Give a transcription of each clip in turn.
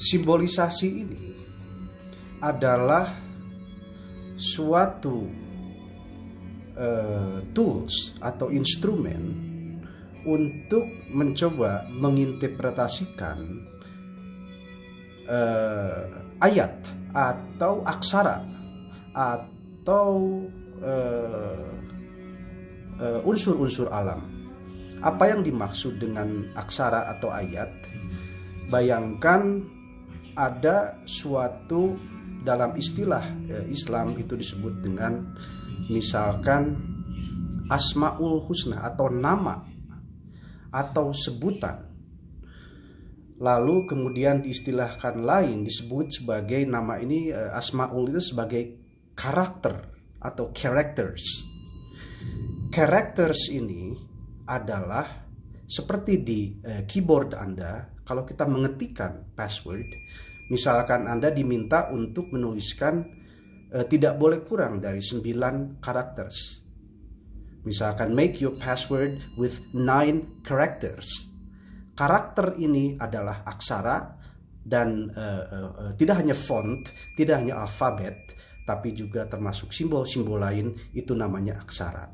Simbolisasi ini adalah suatu tools atau instrumen untuk mencoba menginterpretasikan ayat atau aksara atau unsur-unsur alam. Apa yang dimaksud dengan aksara atau ayat? Bayangkan ada suatu, dalam istilah Islam itu disebut dengan misalkan Asmaul Husna atau nama atau sebutan. Lalu kemudian diistilahkan lain disebut sebagai nama ini Asmaul itu sebagai karakter atau characters. Characters ini adalah seperti di keyboard Anda. Kalau kita mengetikkan password, misalkan Anda diminta untuk menuliskan tidak boleh kurang dari 9 characters. Misalkan make your password with 9 characters. Karakter ini adalah aksara dan tidak hanya font, tidak hanya alfabet, tapi juga termasuk simbol-simbol lain, itu namanya aksara.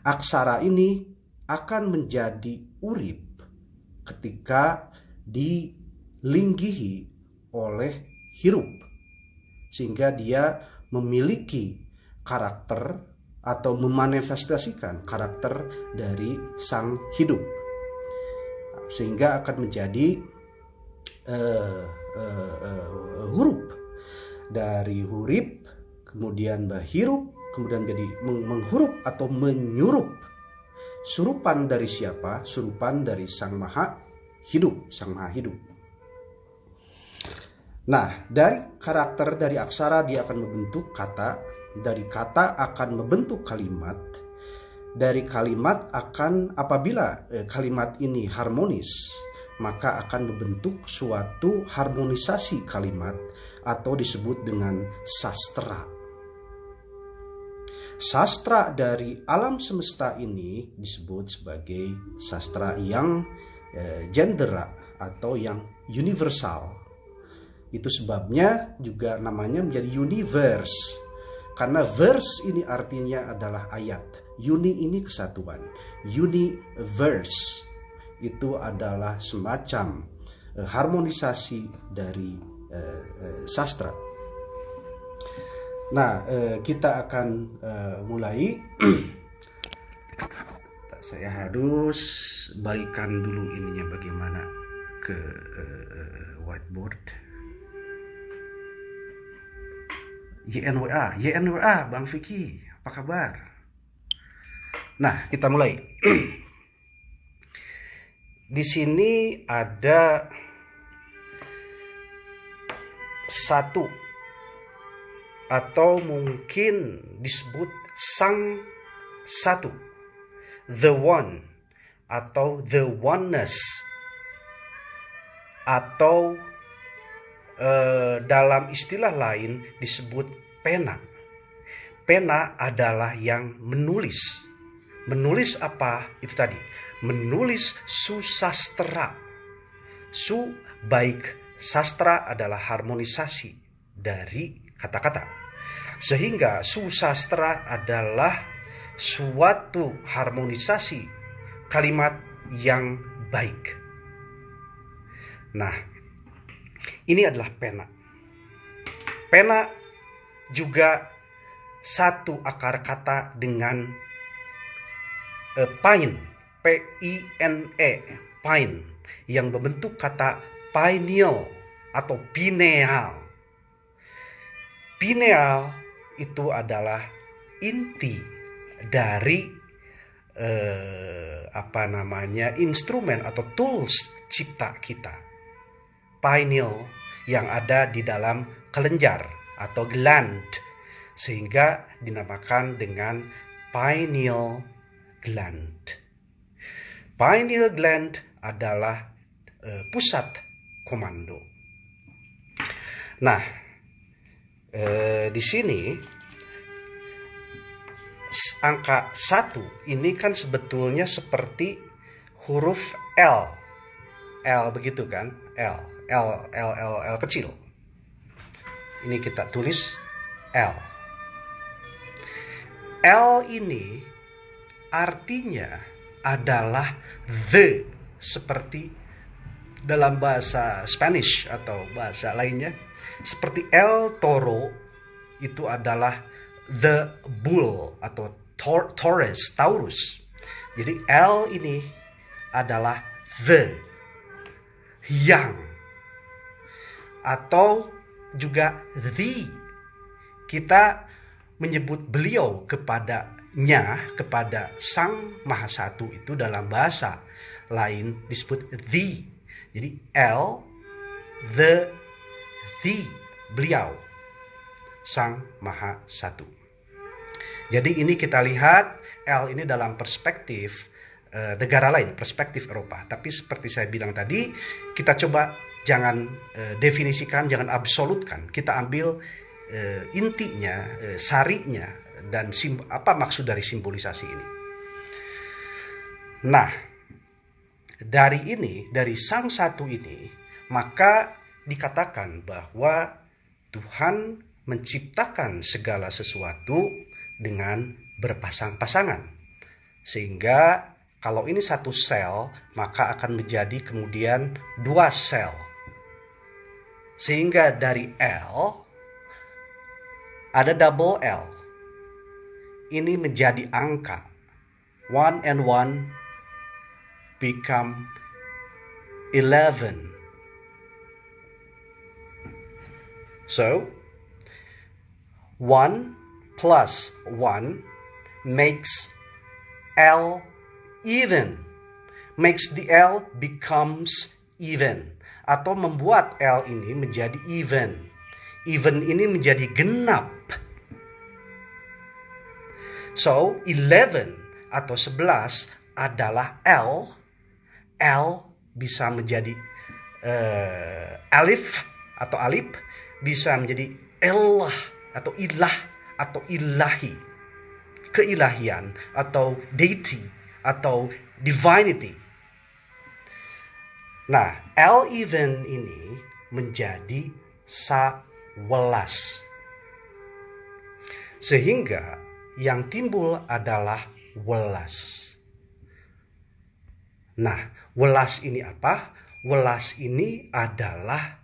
Aksara ini akan menjadi urip ketika dilinggihi oleh hirup, sehingga dia memiliki karakter atau memanifestasikan karakter dari sang hidup, sehingga akan menjadi huruf. Dari hurip kemudian berhirup, kemudian jadi menghurup atau menyurup. Surupan dari siapa? Surupan dari Sang Maha Hidup, Sang Maha Hidup. Nah, dari karakter, dari aksara dia akan membentuk kata, dari kata akan membentuk kalimat, dari kalimat akan, apabila kalimat ini harmonis, maka akan membentuk suatu harmonisasi kalimat atau disebut dengan sastra. Sastra dari alam semesta ini disebut sebagai sastra yang gendera atau yang universal. Itu sebabnya juga namanya menjadi universe. Karena verse ini artinya adalah ayat. Uni ini kesatuan. Universe itu adalah semacam harmonisasi dari sastra. Nah, kita akan mulai. Saya harus balikan dulu ininya bagaimana ke whiteboard. YNWA, Bang Vicky, apa kabar? Nah, kita mulai. Di sini ada satu atau mungkin disebut sang satu, the one atau the oneness, atau dalam istilah lain disebut pena. Pena adalah yang menulis. Menulis apa? Itu tadi, menulis susastra. Su baik sastra adalah harmonisasi dari kata-kata. Sehingga susastra adalah suatu harmonisasi kalimat yang baik. Nah, ini adalah pena. Pena juga satu akar kata dengan pine, P-I-N-E, pine, yang membentuk kata pineal atau pineal. Pineal itu adalah inti dari instrumen atau tools cipta kita. Pineal yang ada di dalam kelenjar atau gland, sehingga dinamakan dengan pineal gland. Pineal gland adalah pusat komando. Nah, di sini angka 1 ini kan sebetulnya seperti huruf L. L begitu kan? L kecil. Ini kita tulis L. L ini artinya adalah the, seperti dalam bahasa Spanish atau bahasa lainnya, seperti El Toro itu adalah the bull atau Taurus. Jadi L ini adalah the, yang, atau juga the. Kita menyebut beliau kepada Sang Maha Satu itu dalam bahasa lain disebut the. Jadi L, the, beliau, Sang Maha Satu. Jadi ini kita lihat L ini dalam perspektif negara lain, perspektif Eropa. Tapi seperti saya bilang tadi, kita coba jangan definisikan, jangan absolutkan. Kita ambil intinya, sarinya, dan apa maksud dari simbolisasi ini. Nah, dari Sang Satu ini, maka dikatakan bahwa Tuhan menciptakan segala sesuatu dengan berpasang-pasangan. Sehingga kalau ini satu sel, maka akan menjadi kemudian 2 sel. Sehingga dari L, ada double L. Ini menjadi angka. 1 and 1 become 11. So, 1 plus 1 makes L even. Makes the L becomes even. Atau membuat L ini menjadi even. Even ini menjadi genap. So, 11 atau 11 adalah L. L bisa menjadi alif atau alif, bisa menjadi elah atau ilah atau ilahi, keilahian atau deity atau divinity. Nah, L even ini menjadi 11. Sehingga yang timbul adalah welas. Nah, welas ini apa? Welas ini adalah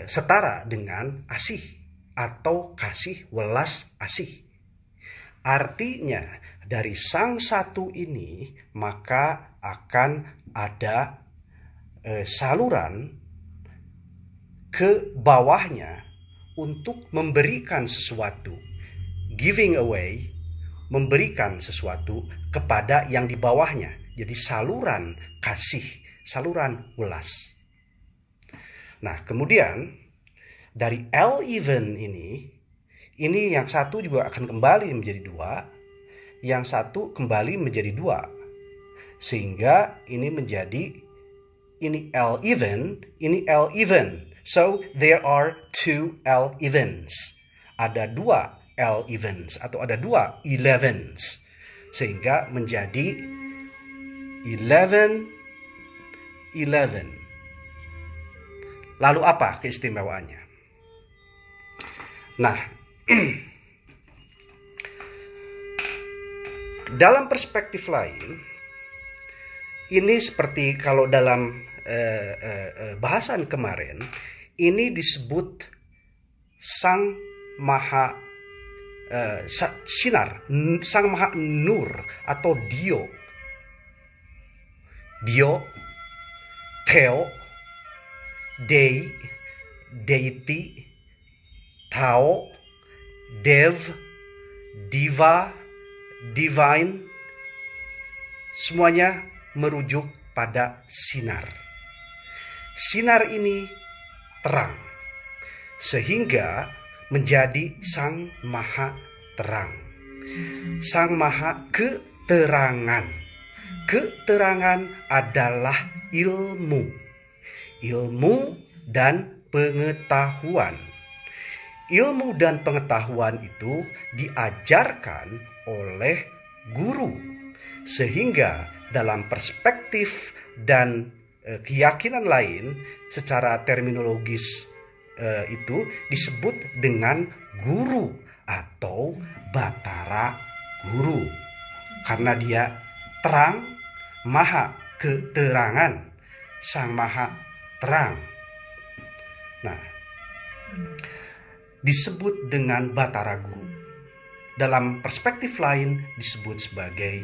setara dengan asih atau kasih, welas asih. Artinya dari Sang Satu ini maka akan ada saluran ke bawahnya untuk memberikan sesuatu. Giving away, memberikan sesuatu kepada yang di bawahnya. Jadi saluran kasih, saluran welas. Nah, kemudian dari L even ini yang satu juga akan kembali menjadi 2, yang satu kembali menjadi 2. Sehingga ini menjadi, ini L even, ini L even. So, there are 2 L evens. Ada 2 L evens atau ada 2 elevens. Sehingga menjadi 11. Lalu apa keistimewaannya? Nah, dalam perspektif lain, ini seperti kalau dalam bahasan kemarin, ini disebut Sang Maha Sinar, Sang Maha Nur atau Dio. Dio, Theo, Dei, Deity, Tao, Dev, Diva, Divine, semuanya merujuk pada sinar. Sinar ini terang, sehingga menjadi Sang Maha Terang. Sang Maha Keterangan. Keterangan adalah ilmu. Ilmu dan pengetahuan. Ilmu dan pengetahuan itu diajarkan oleh guru. Sehingga dalam perspektif dan keyakinan lain secara terminologis itu disebut dengan guru atau Batara Guru, karena dia terang, maha keterangan, sang maha terang. Nah, disebut dengan Batara Guru. Dalam perspektif lain disebut sebagai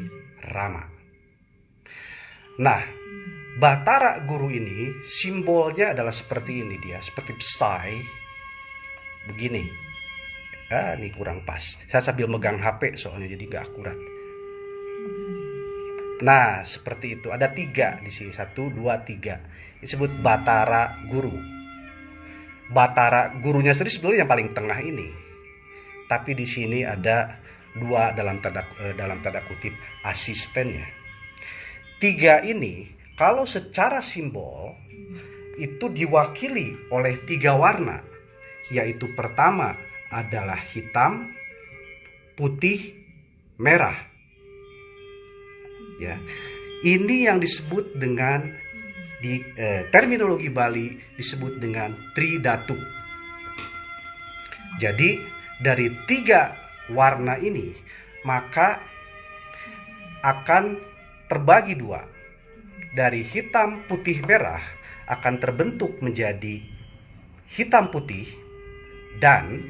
Rama. Nah, Batara Guru ini simbolnya adalah seperti ini, dia seperti Psy begini. Ini kurang pas. Saya sambil megang HP soalnya jadi nggak akurat. Nah, seperti itu. Ada 3 di sini. 1, 2, 3. Disebut Batara Guru. Batara Gurunya sendiri sebetulnya yang paling tengah ini. Tapi di sini ada 2 dalam tanda kutip asistennya. 3 ini kalau secara simbol itu diwakili oleh 3 warna, yaitu pertama adalah hitam, putih, merah. Ya, ini yang disebut dengan di terminologi Bali disebut dengan Tridhatu. Jadi dari 3 warna ini maka akan terbagi 2. Dari hitam, putih, merah akan terbentuk menjadi hitam putih dan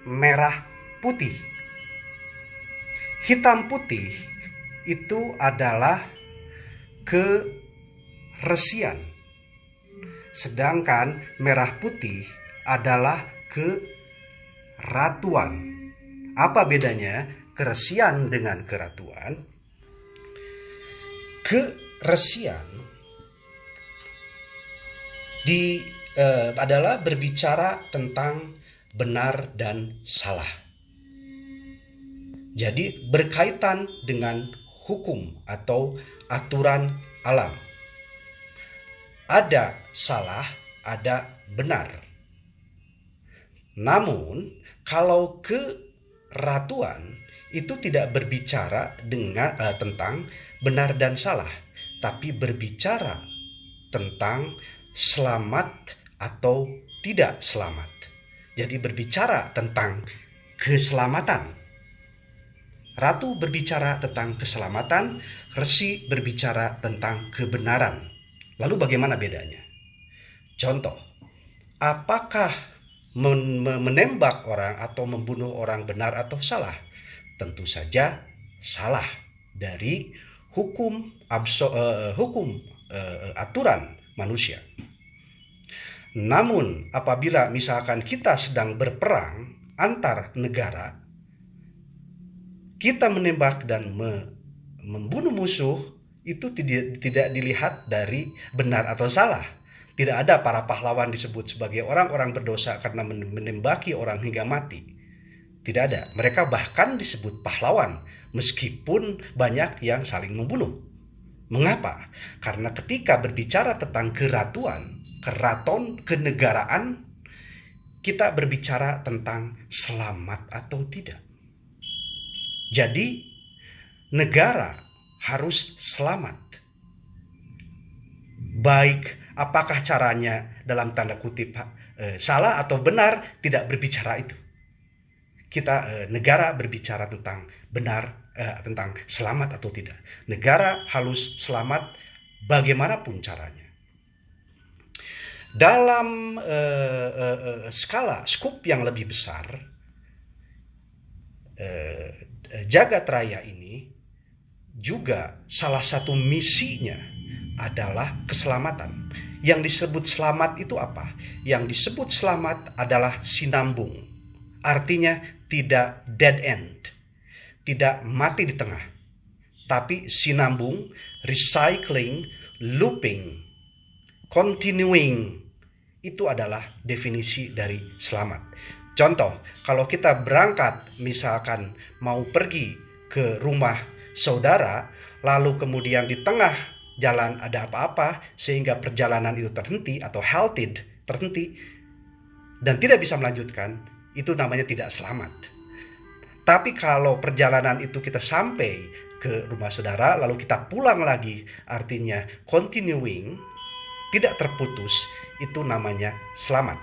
merah putih. Hitam putih itu adalah keresian, sedangkan merah putih adalah keratuan. Apa bedanya keresian dengan keratuan? Keresian adalah berbicara tentang benar dan salah. Jadi berkaitan dengan hukum atau aturan alam. Ada salah, ada benar. Namun kalau keratuan itu tidak berbicara tentang benar dan salah, tapi berbicara tentang selamat atau tidak selamat. Jadi berbicara tentang keselamatan. Ratu berbicara tentang keselamatan, resi berbicara tentang kebenaran. Lalu bagaimana bedanya? Contoh, apakah menembak orang atau membunuh orang benar atau salah? Tentu saja salah dari hukum aturan manusia. Namun apabila misalkan kita sedang berperang antar negara, kita menembak dan membunuh musuh, itu tidak dilihat dari benar atau salah. Tidak ada para pahlawan disebut sebagai orang-orang berdosa karena menembaki orang hingga mati. Tidak ada. Mereka bahkan disebut pahlawan meskipun banyak yang saling membunuh. Mengapa? Karena ketika berbicara tentang keratuan, keraton, kenegaraan, kita berbicara tentang selamat atau tidak. Jadi negara harus selamat. Baik apakah caranya dalam tanda kutip salah atau benar, tidak berbicara itu. Kita negara berbicara tentang benar, tentang selamat atau tidak. Negara harus selamat bagaimanapun caranya. Dalam skala skup yang lebih besar, Jagat Raya ini juga salah satu misinya adalah keselamatan. Yang disebut selamat itu apa? Yang disebut selamat adalah sinambung. Artinya tidak dead end, tidak mati di tengah, tapi sinambung, recycling, looping, continuing. Itu adalah definisi dari selamat. Contoh, kalau kita berangkat misalkan mau pergi ke rumah saudara, lalu kemudian di tengah jalan ada apa-apa sehingga perjalanan itu terhenti atau terhenti dan tidak bisa melanjutkan, itu namanya tidak selamat. Tapi kalau perjalanan itu kita sampai ke rumah saudara, lalu kita pulang lagi, artinya continuing, tidak terputus, itu namanya selamat.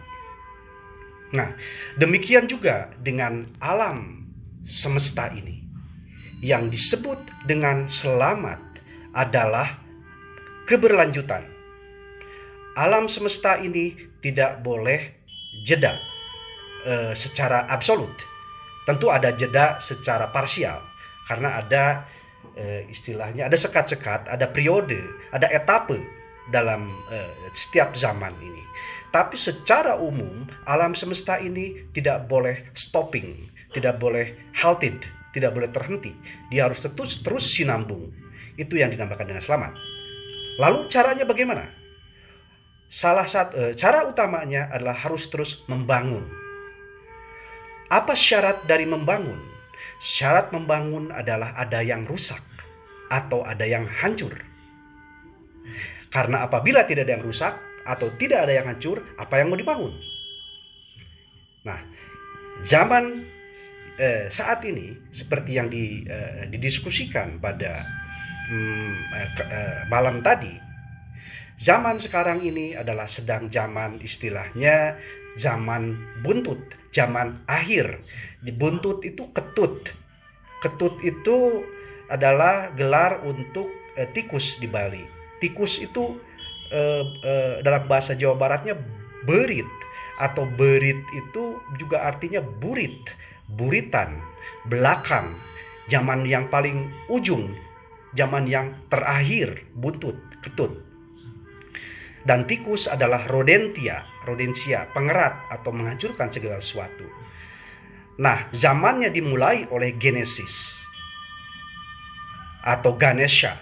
Nah, demikian juga dengan alam semesta ini. Yang disebut dengan selamat adalah keberlanjutan. Alam semesta ini tidak boleh jeda secara absolut. Tentu ada jeda secara parsial, karena ada istilahnya, ada sekat-sekat, ada periode, ada etape dalam setiap zaman ini. Tapi secara umum, alam semesta ini tidak boleh stopping, tidak boleh halted, tidak boleh terhenti. Dia harus terus sinambung. Itu yang dinamakan dengan selamat. Lalu caranya bagaimana? Salah satu cara utamanya adalah harus terus membangun. Apa syarat dari membangun? Syarat membangun adalah ada yang rusak atau ada yang hancur. Karena apabila tidak ada yang rusak atau tidak ada yang hancur, apa yang mau dibangun? Nah, zaman saat ini seperti yang didiskusikan pada malam tadi, zaman sekarang ini adalah sedang zaman, istilahnya zaman buntut, zaman akhir. Di buntut itu ketut. Ketut itu adalah gelar untuk tikus di Bali. Tikus itu dalam bahasa Jawa Baratnya berit, atau berit itu juga artinya burit, buritan, belakang, zaman yang paling ujung, zaman yang terakhir, buntut, ketut. Dan tikus adalah rodentia, pengerat atau menghancurkan segala sesuatu. Nah, zamannya dimulai oleh Genesis atau Ganesha,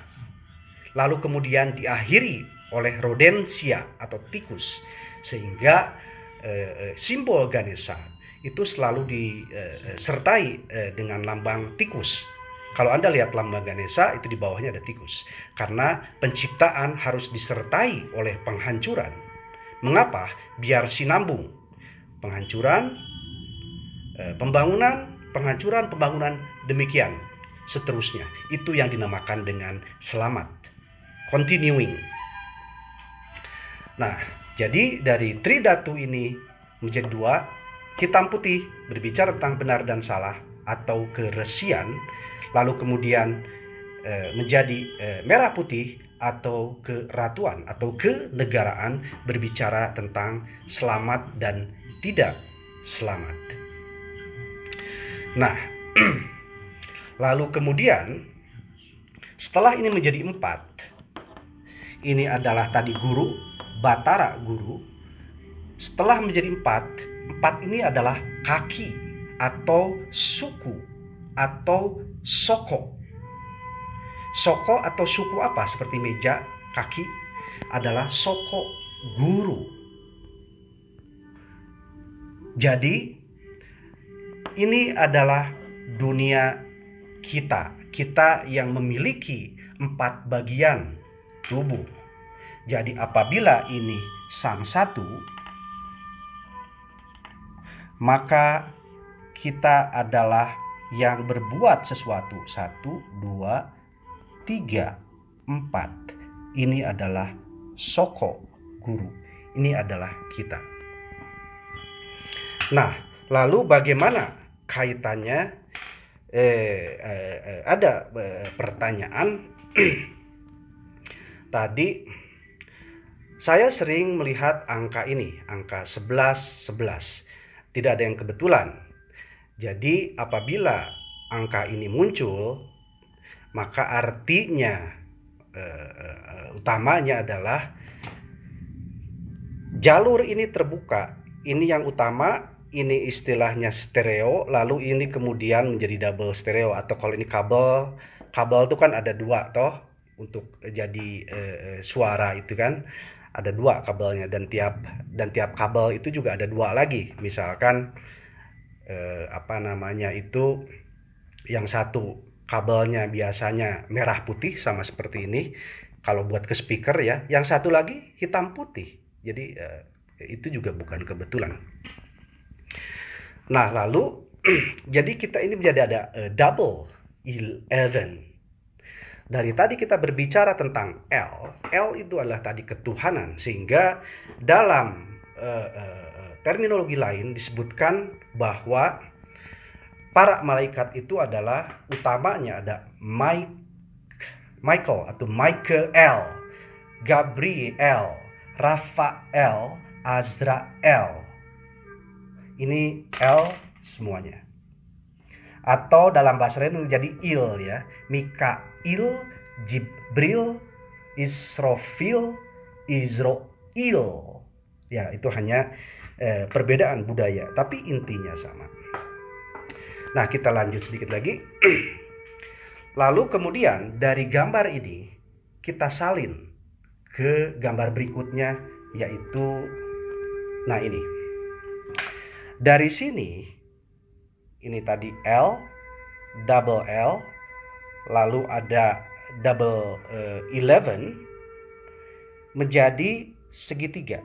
lalu kemudian diakhiri oleh rodentia atau tikus, sehingga simbol Ganesha itu selalu disertai dengan lambang tikus. Kalau Anda lihat lambang Ganesha, itu di bawahnya ada tikus. Karena penciptaan harus disertai oleh penghancuran. Mengapa? Biar sinambung. Penghancuran, pembangunan, penghancuran, pembangunan, demikian seterusnya. Itu yang dinamakan dengan selamat. Continuing. Nah, jadi dari tridhatu ini menjadi dua. Hitam putih berbicara tentang benar dan salah atau keresian. Lalu kemudian menjadi merah putih atau keratuan atau kenegaraan, berbicara tentang selamat dan tidak selamat. Nah, lalu kemudian setelah ini menjadi 4, ini adalah tadi guru, Batara guru. Setelah menjadi 4 ini adalah kaki atau suku atau soko. Soko atau suku apa? Seperti meja, kaki adalah soko guru. Jadi ini adalah dunia kita yang memiliki 4 bagian tubuh. Jadi apabila ini sang satu, maka kita adalah yang berbuat sesuatu. 1, 2, 3, 4. Ini adalah soko guru. Ini adalah kita. Nah, lalu bagaimana kaitannya? Ada pertanyaan. Tadi saya sering melihat angka ini, angka 11. Tidak ada yang kebetulan. Jadi apabila angka ini muncul, maka artinya utamanya adalah jalur ini terbuka. Ini yang utama, ini istilahnya stereo, lalu ini kemudian menjadi double stereo, atau kalau ini kabel itu kan ada 2 toh untuk jadi suara itu kan. Ada 2 kabelnya, dan tiap kabel itu juga ada 2 lagi. Misalkan yang satu kabelnya biasanya merah putih sama seperti ini kalau buat ke speaker ya, yang satu lagi hitam putih. Jadi itu juga bukan kebetulan. Nah, lalu jadi kita ini menjadi ada double 11. dari tadi kita berbicara tentang L itu adalah tadi ketuhanan, sehingga dalam terminologi lain disebutkan bahwa para malaikat itu adalah utamanya ada Michael atau Michael, Gabriel, Rafael, Azrael. Ini L semuanya. Atau dalam bahasa lain menjadi Il ya. Mikail, Jibril, Israfil, Israel. Ya, itu hanya perbedaan budaya, tapi intinya sama. Nah, kita lanjut sedikit lagi. Lalu kemudian dari gambar ini kita salin ke gambar berikutnya, yaitu nah ini. Dari sini ini tadi L, double L, lalu ada double 11 menjadi segitiga.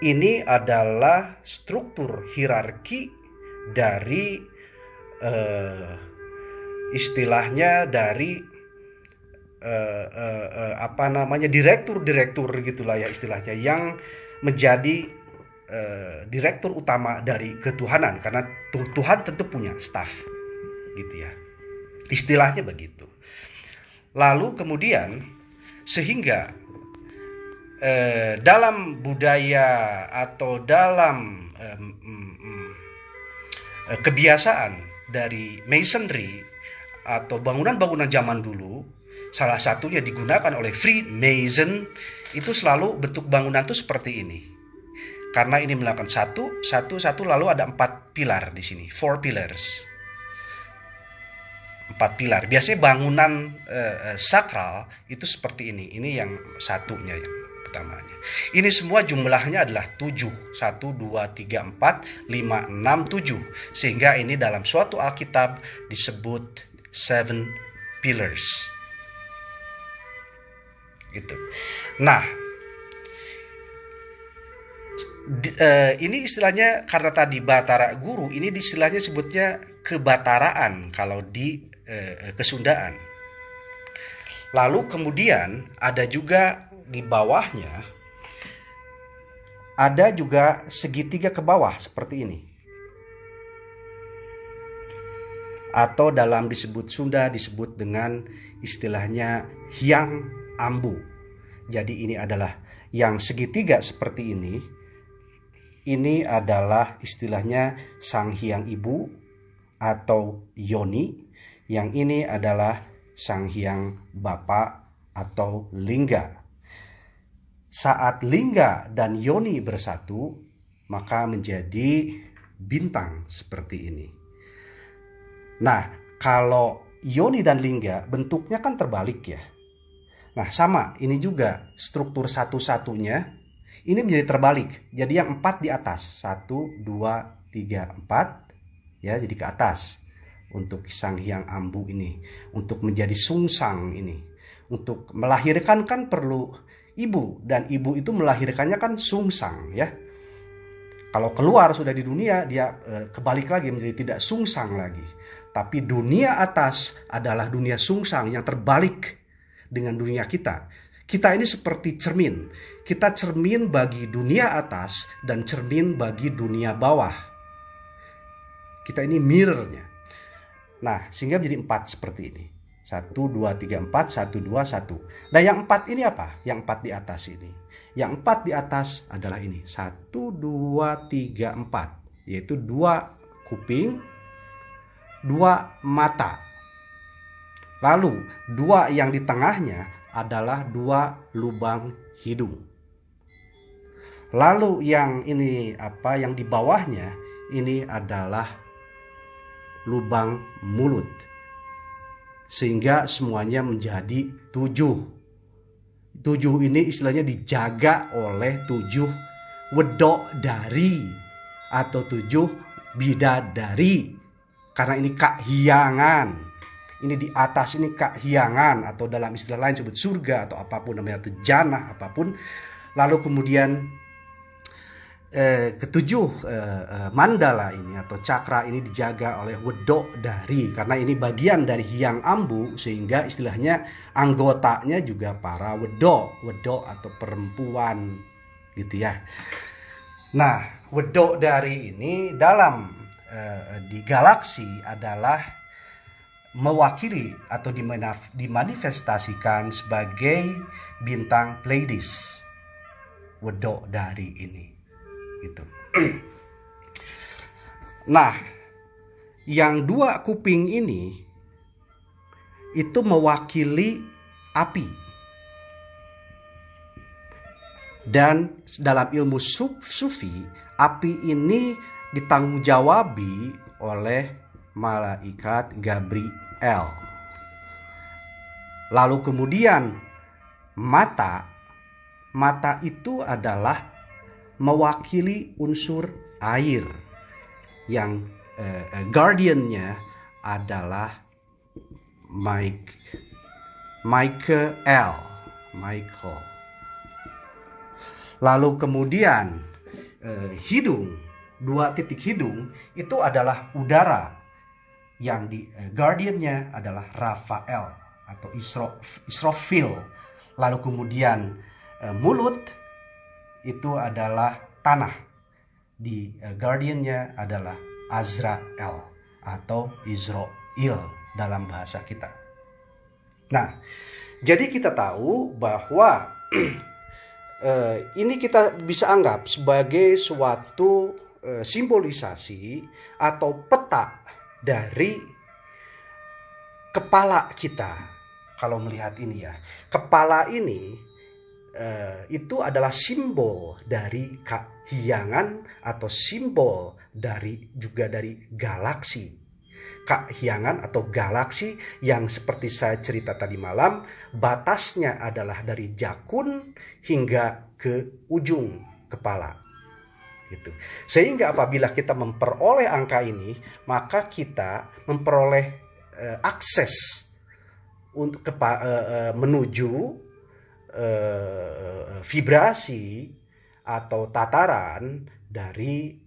Ini adalah struktur hierarki dari istilahnya dari direktur gitulah ya istilahnya, yang menjadi direktur utama dari ketuhanan, karena Tuhan tentu punya staf gitu ya, istilahnya begitu. Lalu kemudian sehingga dalam budaya atau dalam kebiasaan dari masonry atau bangunan-bangunan zaman dulu, salah satunya digunakan oleh Freemason, itu selalu bentuk bangunan itu seperti ini. Karena ini melakukan satu, lalu ada 4 pilar di sini, 4 pillars. 4 pilar. Biasanya bangunan sakral itu seperti ini. Ini yang satunya yang pertamanya. Ini semua jumlahnya adalah 7. 1, 2, 3, 4, 5, 6, 7. Sehingga ini dalam suatu Alkitab disebut 7 pillars. Gitu. Nah, ini istilahnya karena tadi Batara Guru, ini istilahnya sebutnya kebataraan kalau di kesundaan. Lalu kemudian ada juga di bawahnya, ada juga segitiga ke bawah seperti ini. Atau dalam disebut Sunda disebut dengan istilahnya Hyang Ambu. Jadi ini adalah yang segitiga seperti ini. Ini adalah istilahnya Sang Hyang Ibu atau Yoni. Yang ini adalah Sang Hyang Bapa atau Lingga. Saat Lingga dan Yoni bersatu, maka menjadi bintang seperti ini. Nah, kalau Yoni dan Lingga bentuknya kan terbalik ya. Nah, sama, ini juga struktur satu-satunya ini menjadi terbalik. Jadi yang 4 di atas. 1, 2, 3, 4. Ya, jadi ke atas. Untuk Sang Hyang Ambu ini. Untuk menjadi sungsang ini. Untuk melahirkan kan perlu ibu. Dan ibu itu melahirkannya kan sungsang ya. Kalau keluar sudah di dunia, dia kebalik lagi menjadi tidak sungsang lagi. Tapi dunia atas adalah dunia sungsang yang terbalik dengan dunia kita. Kita ini seperti cermin. Kita cermin bagi dunia atas dan cermin bagi dunia bawah. Kita ini mirrornya. Nah, sehingga menjadi 4 seperti ini. 1, 2, 3, 4, 1, 2, 1. Nah, yang 4 ini apa? Yang 4 di atas ini. Yang 4 di atas adalah ini. 1, 2, 3, 4. Yaitu 2 kuping, 2 mata. Lalu 2 yang di tengahnya adalah 2 lubang hidung. Lalu yang ini yang di bawahnya ini adalah lubang mulut. Sehingga semuanya menjadi 7. 7 ini istilahnya dijaga oleh 7 wedok dari atau 7 bidadari. Karena ini kahyangan. Ini di atas ini kahyangan, atau dalam istilah lain disebut surga atau apapun namanya, atau jannah apapun. Lalu kemudian ketujuh mandala ini atau cakra ini dijaga oleh wedok dari, karena ini bagian dari Hyang Ambu, sehingga istilahnya anggotanya juga para wedok atau perempuan gitu ya. Nah, wedok dari ini dalam di galaksi adalah mewakili atau dimanifestasikan sebagai bintang Pleiades, wedok dari ini gitu. Nah, yang dua kuping ini itu mewakili api, dan dalam ilmu sufi api ini ditanggung-jawabi oleh malaikat Gabriel. Lalu kemudian mata itu adalah mewakili unsur air, yang guardiannya adalah Michael. Lalu kemudian hidung, dua titik hidung itu adalah udara, yang di guardiannya adalah Rafael atau Israfil. Lalu kemudian mulut itu adalah tanah, di guardiannya adalah Azrael atau Israel dalam bahasa kita. Nah, jadi kita tahu bahwa ini kita bisa anggap sebagai suatu simbolisasi atau peta dari kepala kita. Kalau melihat ini ya, kepala ini itu adalah simbol dari kahyangan atau simbol juga dari galaksi. Kahyangan atau galaksi yang seperti saya cerita tadi malam, batasnya adalah dari jakun hingga ke ujung kepala. Gitu. Sehingga apabila kita memperoleh angka ini, maka kita memperoleh akses untuk menuju vibrasi atau tataran dari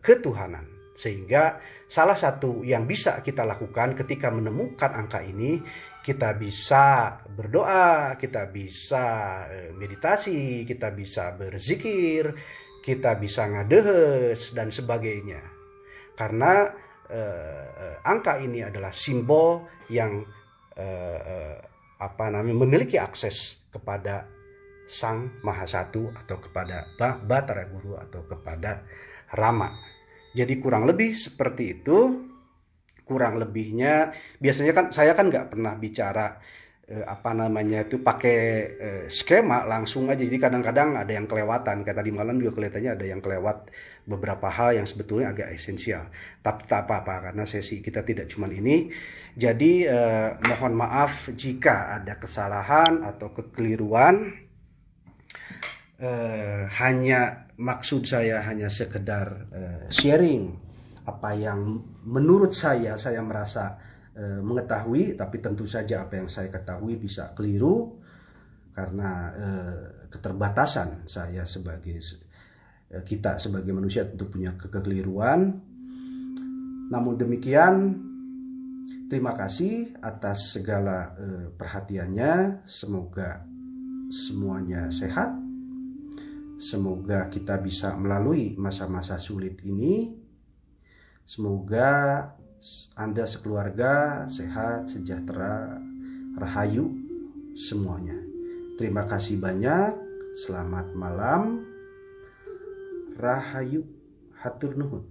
ketuhanan. Sehingga salah satu yang bisa kita lakukan ketika menemukan angka ini, kita bisa berdoa, kita bisa meditasi, kita bisa berzikir, kita bisa ngadehes dan sebagainya. Karena angka ini adalah simbol yang memiliki akses kepada Sang Maha Satu atau kepada Batara Guru atau kepada Rama. Jadi kurang lebih seperti itu. Kurang lebihnya biasanya kan saya nggak pernah bicara pakai skema langsung aja. Jadi kadang-kadang ada yang kelewatan. Kayak tadi malam juga kelihatannya ada yang kelewat beberapa hal yang sebetulnya agak esensial. Tapi tak apa-apa, karena sesi kita tidak cuma ini. Jadi mohon maaf jika ada kesalahan atau kekeliruan. Maksud saya hanya sekedar sharing apa yang menurut saya merasa mengetahui, tapi tentu saja apa yang saya ketahui bisa keliru karena keterbatasan kita sebagai manusia tentu punya kekeliruan. Namun demikian, terima kasih atas segala perhatiannya. Semoga semuanya sehat. Semoga kita bisa melalui masa-masa sulit ini. Semoga Anda sekeluarga sehat, sejahtera, rahayu semuanya. Terima kasih banyak. Selamat malam. Rahayu, hatur nuhun.